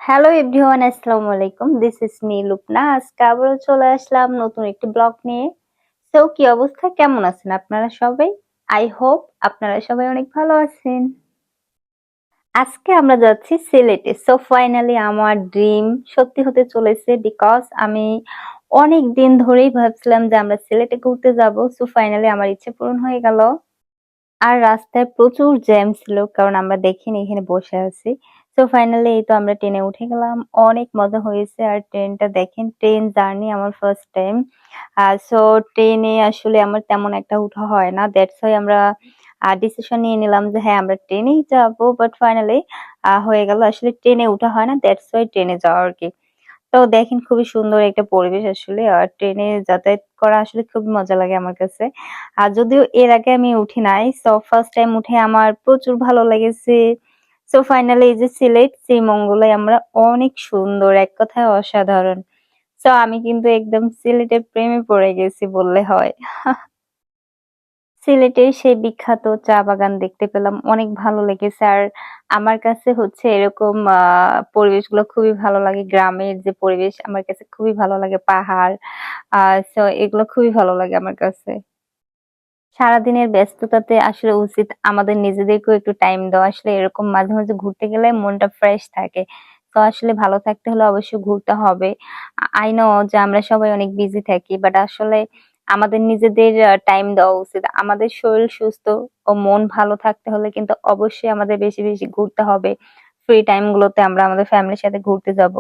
Hello everyone, আসসালামু আলাইকুম। This is me Lupna. আজকে আবারও চলে আসলাম নতুন একটি ব্লগ নিয়ে। তো কি অবস্থা, কেমন আছেন আপনারা সবাই? আই হোপ আপনারা সবাই অনেক ভালো আছেন। আজকে আমরা যাচ্ছি সিলেটে। সো ফাইনালি আমার ড্রিম সত্যি হতে চলেছে, বিকজ আমি অনেক দিন ধরেই ভাবছিলাম যে আমরা সিলেটে ঘুরতে যাব। সো ফাইনালি আমার ইচ্ছে পূরণ হয়ে গেল। আর রাস্তায় প্রচুর জ্যাম ছিল, কারণ আমরা দেখিনি এখানে বসে আছি। তো ফাইনালি এই তো আমরা ট্রেনে উঠে গেলাম। অনেক মজা হয়েছে। আর ট্রেনটা দেখেন, ট্রেন জার্নি আমার ফার্স্ট টাইম। সো ট্রেনে আসলে আমার তেমন একটা উঠা হয় না, দ্যাটস ওয়াই আমরা ডিসিশন নিয়ে নিলাম যে হ্যাঁ আমরা ট্রেনেই যাবো। বাট ফাইনালি হয়ে গেল, আসলে ট্রেনে উঠা হয় না, দ্যাটস ওয়াই ট্রেনে যাওয়া আর কি। তো দেখেন খুবই সুন্দর একটা পরিবেশ আসলে। আর ট্রেনে যাতায়াত করা আসলে খুব মজা লাগে আমার কাছে। আর যদিও এর আগে আমি উঠি নাই, সো ফার্স্ট টাইম উঠে আমার প্রচুর ভালো লেগেছে। সো ফাইনালি এই যে সিলেট শ্রীমঙ্গলে আমরা, অনেক সুন্দর, এক কথায় অসাধারণ। সো আমি কিন্তু একদম সিলেটের প্রেমে পড়ে গেছি বললে হয়। সিলেটের সেই বিখ্যাত চা বাগান দেখতে পেলাম, অনেক ভালো লেগেছে। আর আমার কাছে হচ্ছে এরকম পরিবেশগুলো খুবই ভালো লাগে। গ্রামের যে পরিবেশ আমার কাছে খুবই ভালো লাগে, পাহাড়, সো এগুলো খুবই ভালো লাগে আমার কাছে। সারাদিনের ব্যস্ততাতে আসলে উচিত আমাদের নিজেদেরকেও একটু টাইম দেওয়া। আসলে এরকম মাঝে মাঝে ঘুরতে গেলে মনটা ফ্রেশ থাকে। তো আসলে ভালো থাকতে হলে অবশ্যই ঘুরতে হবে। আই নো যে আমরা সবাই অনেক বিজি থাকি, বাট আসলে আমাদের নিজেদের টাইম দেওয়া উচিত। আমাদের শরীর সুস্থ ও মন ভালো থাকতে হলে কিন্তু অবশ্যই আমাদের বেশি বেশি ঘুরতে হবে। ফ্রি টাইম গুলোতে আমরা আমাদের ফ্যামিলির সাথে ঘুরতে যাব।